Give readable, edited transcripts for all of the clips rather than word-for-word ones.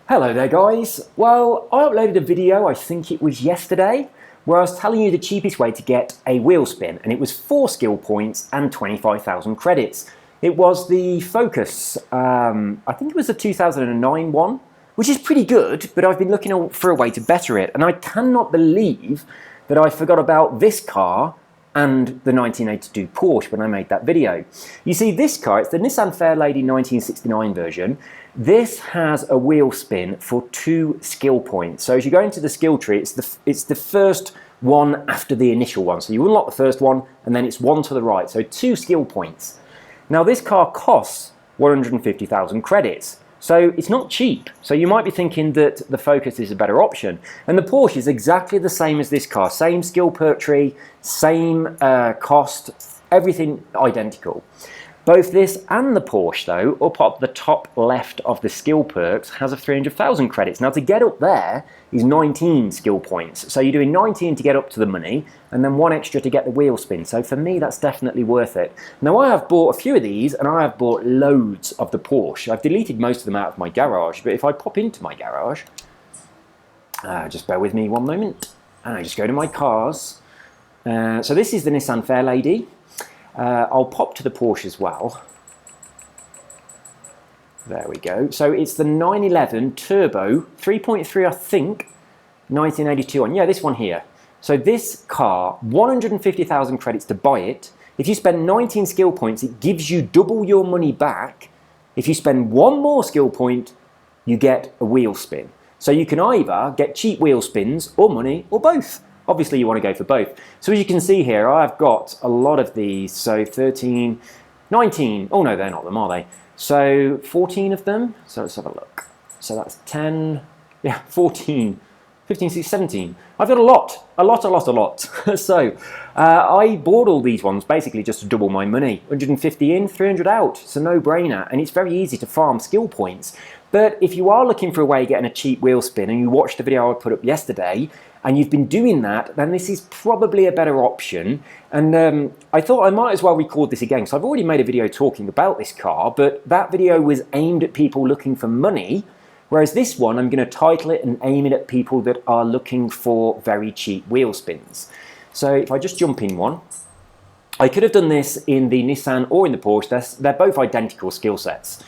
Hello there guys. Well, I uploaded a video, I think it was yesterday, where I was telling you the cheapest way to get a wheel spin, and it was 4 skill points and 25,000 credits. It was the Focus, I think it was the 2009 one, which is pretty good, but I've been looking for a way to better it, and I cannot believe that I forgot about this car and the 1982 Porsche when I made that video. You see, this car, it's the Nissan Fairlady 1969 version. This has a wheel spin for 2 skill points. So as you go into the skill tree, it's the first one after the initial one. So you unlock the first one, and then it's one to the right. So 2 skill points. Now this car costs 150,000 credits. So it's not cheap. So you might be thinking that the Focus is a better option. And the Porsche is exactly the same as this car. Same skill perk tree, same cost, everything identical. Both this and the Porsche, though, up at the top left of the skill perks, has a 300,000 credits. Now, to get up there is 19 skill points. So you're doing 19 to get up to the money, and then 1 extra to get the wheel spin. So for me, that's definitely worth it. Now, I have bought a few of these, and I have bought loads of the Porsche. I've deleted most of them out of my garage, but if I pop into my garage, just bear with me one moment, and I just go to my cars. So this is the Nissan Fairlady. I'll pop to the Porsche as well. There we go. So it's the 911 Turbo 3.3, I think, 1982 on. Yeah, this one here. So this car, 150,000 credits to buy it. If you spend 19 skill points, it gives you double your money back. If you spend 1 more skill point, you get a wheel spin. So you can either get cheap wheel spins or money or both. Obviously, you want to go for both. So as you can see here, I've got a lot of these. So 13, 19. Oh no, they're not them, are they? So 14 of them. So let's have a look. So that's 10, yeah, 14, 15, 16, 17. I've got a lot. So I bought all these ones basically just to double my money. 150 in, 300 out. It's a no-brainer, and it's very easy to farm skill points. But if you are looking for a way of getting a cheap wheel spin, and you watched the video I put up yesterday, and you've been doing that, then this is probably a better option. And I thought I might as well record this again. So I've already made a video talking about this car, but that video was aimed at people looking for money, whereas this one, I'm going to title it and aim it at people that are looking for very cheap wheel spins. So if I just jump in one, I could have done this in the Nissan or in the Porsche. They're both identical skill sets.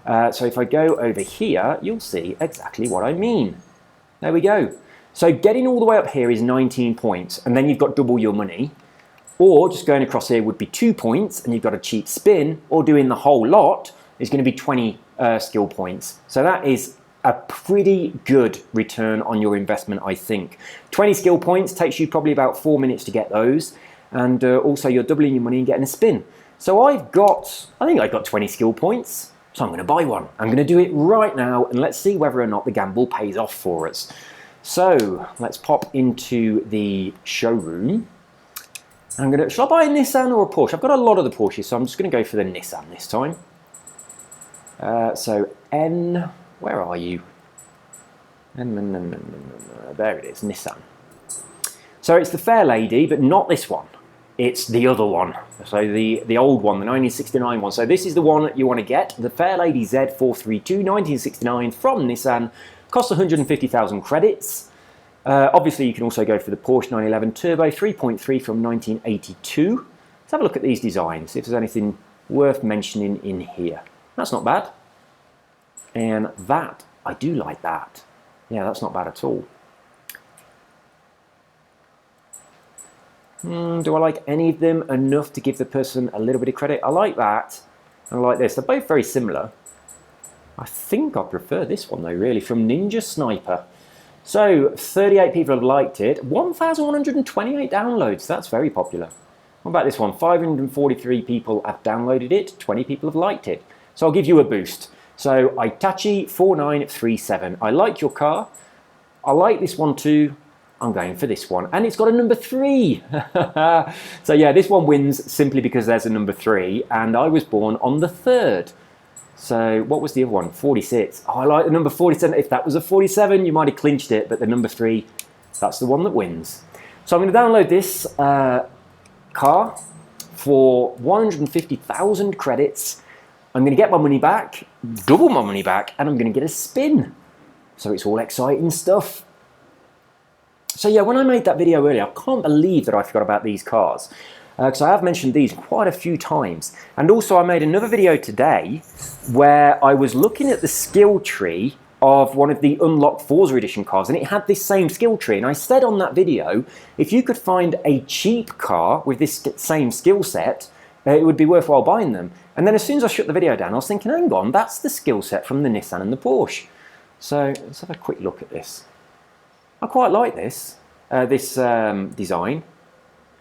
So if I go over here, you'll see exactly what I mean. There we go. So getting all the way up here is 19 points, and then you've got double your money. Or just going across here would be 2 points, and you've got a cheap spin, or doing the whole lot is going to be 20 skill points. So that is a pretty good return on your investment, I think. 20 skill points takes you probably about 4 minutes to get those, and also you're doubling your money and getting a spin. So I think I got 20 skill points, so I'm going to buy one. I'm going to do it right now, and let's see whether or not the gamble pays off for us. So let's pop into the showroom. Shall I buy a Nissan or a Porsche? I've got a lot of the Porsches, so I'm just going to go for the Nissan this time. So N, where are you? There it is, Nissan. So it's the Fairlady, but not this one. It's the other one. So the old one, the 1969 one. So this is the one that you want to get. The Fairlady Z432 1969 from Nissan. Costs 150,000 credits. Obviously, you can also go for the Porsche 911 Turbo 3.3 from 1982. Let's have a look at these designs, see if there's anything worth mentioning in here. That's not bad. And that, I do like that. Yeah, that's not bad at all. Do I like any of them enough to give the person a little bit of credit? I like that. I like this. They're both very similar. I think I prefer this one though, really, from Ninja Sniper. So 38 people have liked it, 1,128 downloads. That's very popular. What about this one? 543 people have downloaded it, 20 people have liked it. So I'll give you a boost. So Itachi4937. I like your car. I like this one too. I'm going for this one, and it's got a number 3. So yeah, this one wins simply because there's a number 3, and I was born on the 3rd. So what was the other one? 46. Oh, I like the number 47. If that was a 47, you might have clinched it, but the number 3, that's the one that wins. So I'm going to download this car for 150,000 credits. I'm going to get my money back, double my money back, and I'm going to get a spin. So it's all exciting stuff. So yeah, when I made that video earlier, I can't believe that I forgot about these cars. Because I have mentioned these quite a few times. And also I made another video today where I was looking at the skill tree of one of the unlocked Forza edition cars, and it had this same skill tree. And I said on that video, if you could find a cheap car with this same skill set, it would be worthwhile buying them. And then as soon as I shut the video down, I was thinking, hang on, that's the skill set from the Nissan and the Porsche. So let's have a quick look at this. I quite like this design.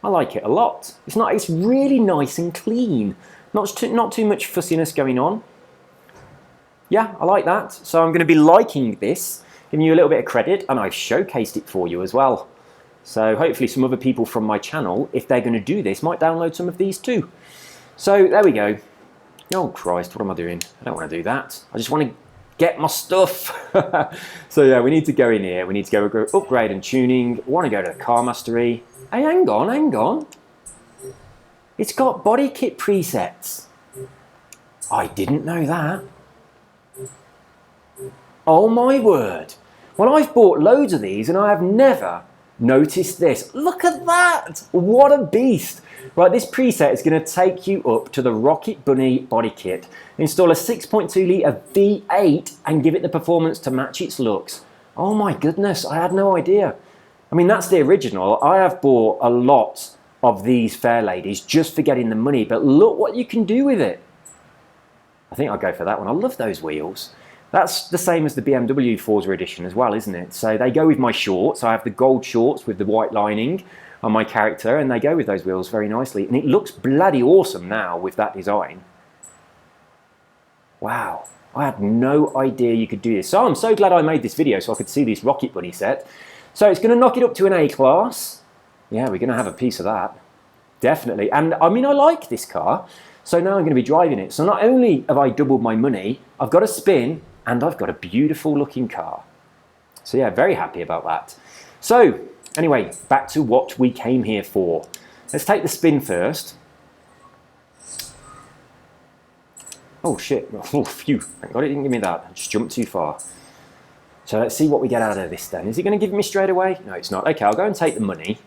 I like it a lot. It's really nice and clean. Not too much fussiness going on. Yeah, I like that. So I'm going to be liking this, giving you a little bit of credit, and I've showcased it for you as well. So hopefully some other people from my channel, if they're going to do this, might download some of these too. So there we go. Oh Christ, what am I doing? I don't want to do that. I just want to get my stuff. So yeah, we need to go in here. We need to go upgrade and tuning. I want to go to the car mastery. Hey, hang on. It's got body kit presets. I didn't know that. Oh my word. Well, I've bought loads of these and I have never noticed this. Look at that. What a beast. Right, this preset is going to take you up to the Rocket Bunny body kit. Install a 6.2 litre V8 and give it the performance to match its looks. Oh my goodness, I had no idea. I mean, that's the original. I have bought a lot of these fair ladies just for getting the money, but look what you can do with it. I think I'll go for that one. I love those wheels. That's the same as the BMW Forza edition as well, isn't it? So they go with my shorts. I have the gold shorts with the white lining on my character, and they go with those wheels very nicely. And it looks bloody awesome now with that design. Wow, I had no idea you could do this. So I'm so glad I made this video so I could see this Rocket Bunny set. So it's going to knock it up to an A-class. Yeah, we're going to have a piece of that. Definitely. And I mean, I like this car. So now I'm going to be driving it. So not only have I doubled my money, I've got a spin and I've got a beautiful looking car. So yeah, very happy about that. So anyway, back to what we came here for. Let's take the spin first. Oh shit. Oh, phew. Thank God it didn't give me that. I just jumped too far. So let's see what we get out of this then. Is it going to give me straight away? No, it's not. Okay, I'll go and take the money.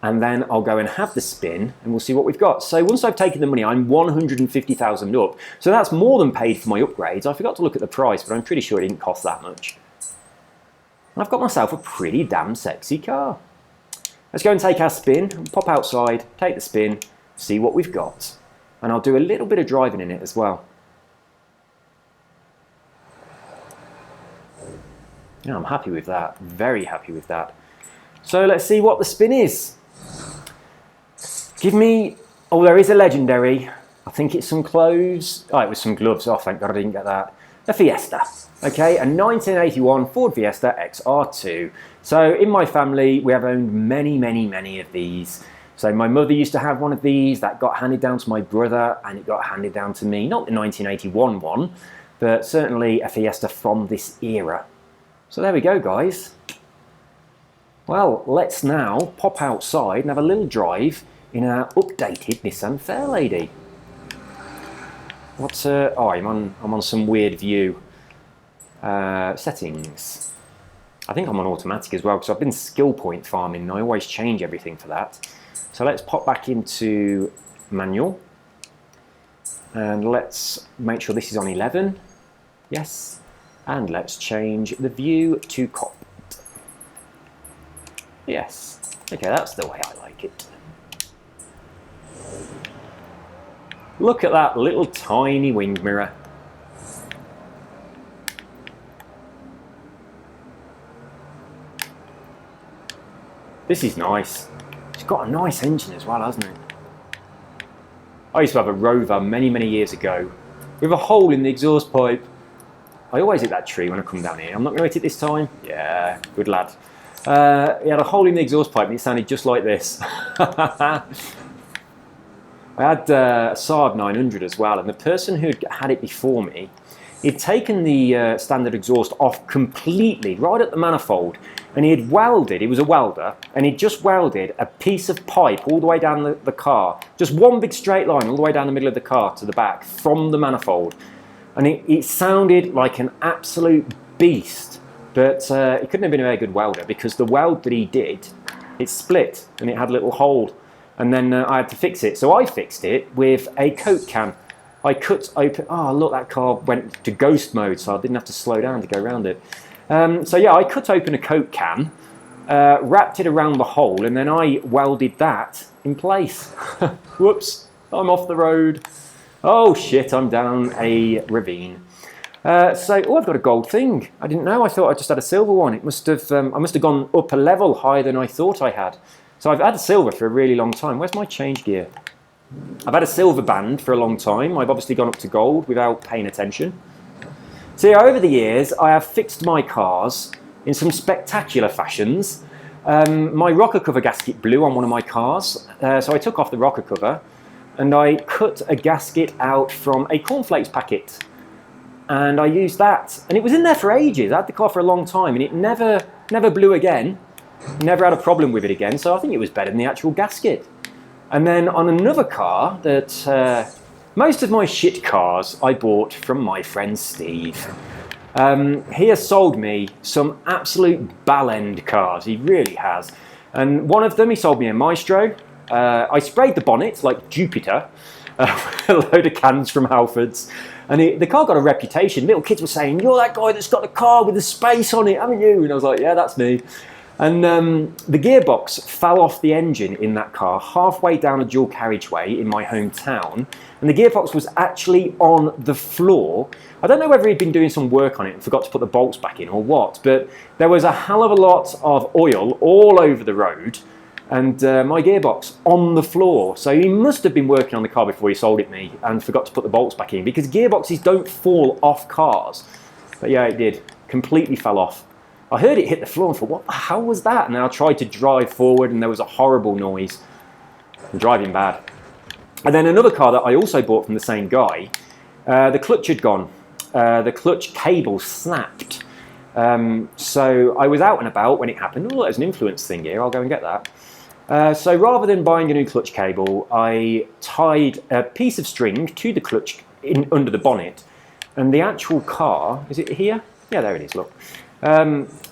And then I'll go and have the spin and we'll see what we've got. So once I've taken the money, I'm 150,000 up. So that's more than paid for my upgrades. I forgot to look at the price, but I'm pretty sure it didn't cost that much. And I've got myself a pretty damn sexy car. Let's go and take our spin, pop outside, take the spin, see what we've got. And I'll do a little bit of driving in it as well. Yeah, I'm happy with that. Very happy with that. So let's see what the spin is. Give me... Oh, there is a legendary. I think it's some clothes. Oh, it was some gloves. Oh, thank God I didn't get that. A Fiesta. Okay, a 1981 Ford Fiesta XR2. So in my family, we have owned many of these. So my mother used to have one of these. That got handed down to my brother and it got handed down to me. Not the 1981 one, but certainly a Fiesta from this era. So there we go, guys. Well, let's now pop outside and have a little drive in our updated Nissan Fairlady. What's oh, I'm on some weird view. Settings. I think I'm on automatic as well because I've been skill point farming and I always change everything for that. So let's pop back into manual and let's make sure this is on 11. Yes. And let's change the view to cockpit. Yes. Okay, that's the way I like it. Look at that little tiny wing mirror. This is nice. It's got a nice engine as well, hasn't it? I used to have a Rover many years ago with a hole in the exhaust pipe. I always hit that tree when I come down here. I'm not going to hit it this time. Yeah, good lad. He had a hole in the exhaust pipe and it sounded just like this. I had a Saab 900 as well, and the person who had it before me, he'd taken the standard exhaust off completely, right at the manifold, and he had welded, he was a welder, and he'd just welded a piece of pipe all the way down the car, just one big straight line all the way down the middle of the car to the back from the manifold. And it sounded like an absolute beast But he couldn't have been a very good welder, because the weld that he did, it split and it had a little hole. And then I had to fix it. So I fixed it with a Coke can. I cut open, oh look, that car went to ghost mode, so I didn't have to slow down to go around it. So yeah, I cut open a Coke can, wrapped it around the hole, and then I welded that in place. Whoops, I'm off the road. Oh shit, I'm down a ravine. Oh, I've got a gold thing. I didn't know, I thought I just had a silver one. It must have, I must have gone up a level higher than I thought I had. So I've had a silver for a really long time. Where's my change gear? I've had a silver band for a long time. I've obviously gone up to gold without paying attention. So yeah, over the years, I have fixed my cars in some spectacular fashions. My rocker cover gasket blew on one of my cars, so I took off the rocker cover and I cut a gasket out from a cornflakes packet, and I used that, and it was in there for ages. I had the car for a long time, and it never blew again. Never had a problem with it again, so I think it was better than the actual gasket. And then on another car that most of my shit cars I bought from my friend Steve. He has sold me some absolute bell-end cars, he really has. And one of them, he sold me a Maestro. I sprayed the bonnet like Jupiter, a load of cans from Halfords. And the car got a reputation. Little kids were saying, "You're that guy that's got the car with the space on it, haven't you?" And I was like, "Yeah, that's me." And the gearbox fell off the engine in that car halfway down a dual carriageway in my hometown, and the gearbox was actually on the floor. I don't know whether he'd been doing some work on it and forgot to put the bolts back in or what, but there was a hell of a lot of oil all over the road, and my gearbox on the floor. So he must have been working on the car before he sold it me and forgot to put the bolts back in, because gearboxes don't fall off cars. But yeah, it did. Completely fell off. I heard it hit the floor and thought, what the hell was that? And then I tried to drive forward and there was a horrible noise. I'm driving bad. And then another car that I also bought from the same guy, the clutch had gone. The clutch cable snapped. So I was out and about when it happened. Oh, there's an influence thing here, I'll go and get that. So rather than buying a new clutch cable, I tied a piece of string to the clutch under the bonnet. And the actual car, is it here? Yeah, there it is, look.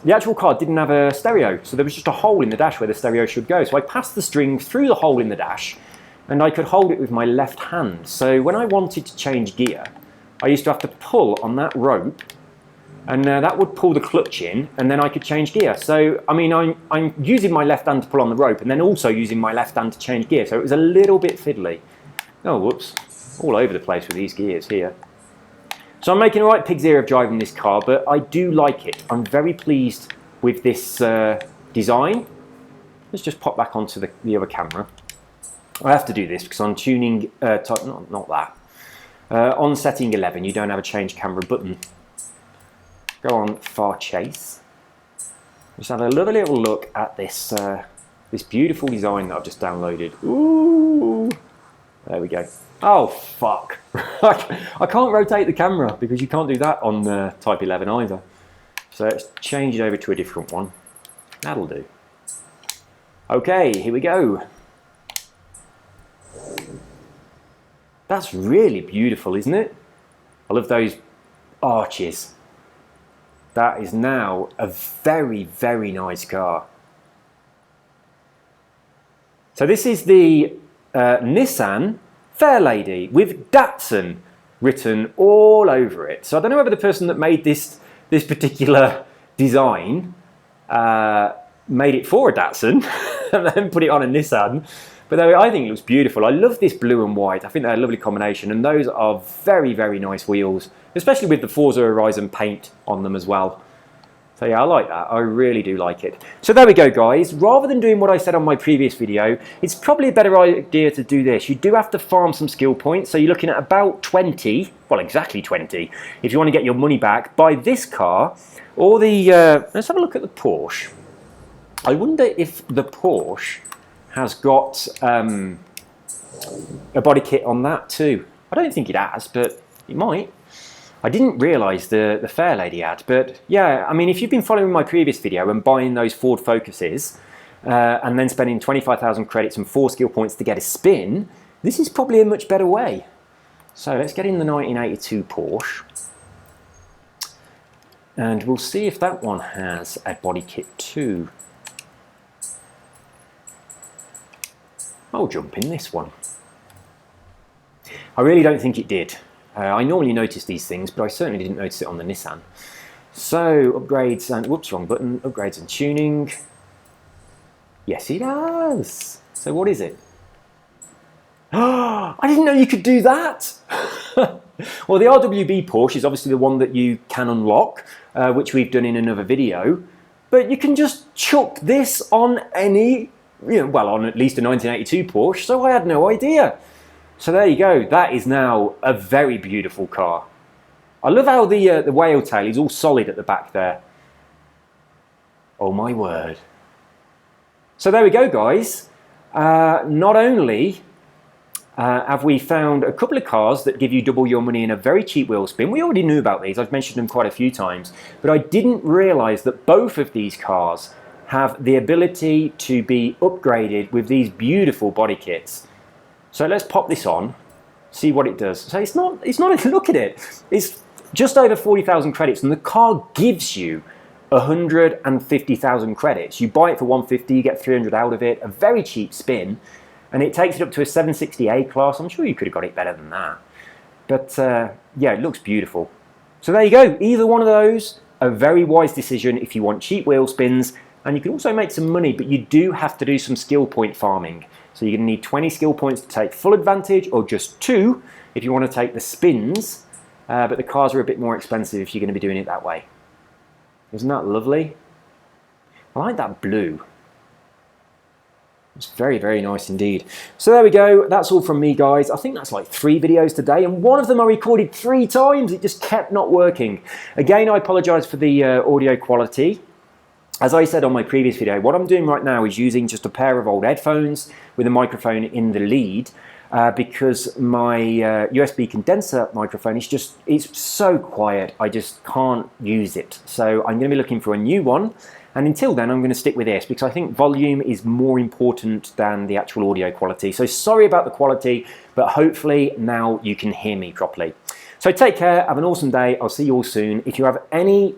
The actual car didn't have a stereo, so there was just a hole in the dash where the stereo should go. So I passed the string through the hole in the dash, and I could hold it with my left hand. So when I wanted to change gear, I used to have to pull on that rope, and that would pull the clutch in, and then I could change gear. So, I mean, I'm using my left hand to pull on the rope, and then also using my left hand to change gear. So it was a little bit fiddly. Oh, whoops. All over the place with these gears here. So I'm making a right pig's ear of driving this car, but I do like it. I'm very pleased with this design. Let's just pop back onto the other camera. I have to do this because on tuning, not that. On setting 11, you don't have a change camera button. Go on far chase. Just have a lovely little look at this, this beautiful design that I've just downloaded. Ooh, there we go. Oh, fuck. I can't rotate the camera because you can't do that on Type 11 either. So let's change it over to a different one. That'll do. Okay, here we go. That's really beautiful, isn't it? I love those arches. That is now a very, very nice car. So this is the Nissan Fairlady with Datsun written all over it. So I don't know whether the person that made this particular design made it for a Datsun and then put it on a Nissan. But I think it looks beautiful. I love this blue and white. I think they're a lovely combination, and those are very, very nice wheels, especially with the Forza Horizon paint on them as well. So yeah, I like that. I really do like it. So there we go, guys. Rather than doing what I said on my previous video, it's probably a better idea to do this. You do have to farm some skill points, so you're looking at about 20, well, exactly 20, if you want to get your money back. Buy this car, or the, let's have a look at the Porsche. I wonder if the Porsche has got a body kit on that too. I don't think it has, but it might. I didn't realise the Fairlady had, but yeah, I mean, if you've been following my previous video and buying those Ford Focuses and then spending 25,000 credits and 4 skill points to get a spin, this is probably a much better way. So let's get in the 1982 Porsche. And we'll see if that one has a body kit too. I'll jump in this one. I really don't think it did. I normally notice these things, but I certainly didn't notice it on the Nissan. So, upgrades and, whoops, wrong button, upgrades and tuning. Yes, it does. So what is it? I didn't know you could do that. Well, the RWB Porsche is obviously the one that you can unlock, which we've done in another video. But you can just chuck this on any, well, on at least a 1982 Porsche, so I had no idea. So there you go, that is now a very beautiful car. I love how the whale tail is all solid at the back there. Oh my word. So there we go, guys. Not only have we found a couple of cars that give you double your money in a very cheap wheel spin. We already knew about these, I've mentioned them quite a few times, but I didn't realise that both of these cars have the ability to be upgraded with these beautiful body kits. So let's pop this on, see what it does. So it's not look at it, it's just over 40,000 credits, and the car gives you 150,000 credits. You buy it for 150, you get 300 out of it, a very cheap spin, and it takes it up to a 760A class. I'm sure you could have got it better than that. But yeah, it looks beautiful. So there you go, either one of those, a very wise decision if you want cheap wheel spins, and you can also make some money, but you do have to do some skill point farming. So you're going to need 20 skill points to take full advantage, or just 2 if you want to take the spins, but the cars are a bit more expensive if you're going to be doing it that way. Isn't that lovely? I like that blue. It's very, very nice indeed. So there we go. That's all from me, guys. I think that's like 3 videos today, and one of them I recorded 3 times. It just kept not working. Again, I apologize for the audio quality. As I said on my previous video, what I'm doing right now is using just a pair of old headphones with a microphone in the lead, because my USB condenser microphone is it's so quiet, I just can't use it. So I'm going to be looking for a new one, and until then I'm going to stick with this because I think volume is more important than the actual audio quality. So sorry about the quality, but hopefully now you can hear me properly. So take care, have an awesome day, I'll see you all soon. If you have any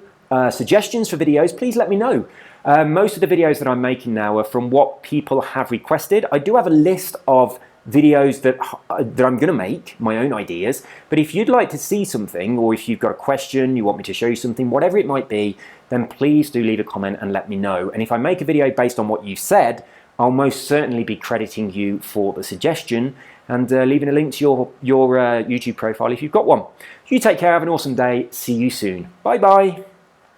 suggestions for videos, please let me know. Most of the videos that I'm making now are from what people have requested. I do have a list of videos that I'm going to make, my own ideas, but if you'd like to see something, or if you've got a question, you want me to show you something, whatever it might be, then please do leave a comment and let me know. And if I make a video based on what you've said, I'll most certainly be crediting you for the suggestion and leaving a link to your YouTube profile if you've got one. You take care, have an awesome day, see you soon. Bye bye.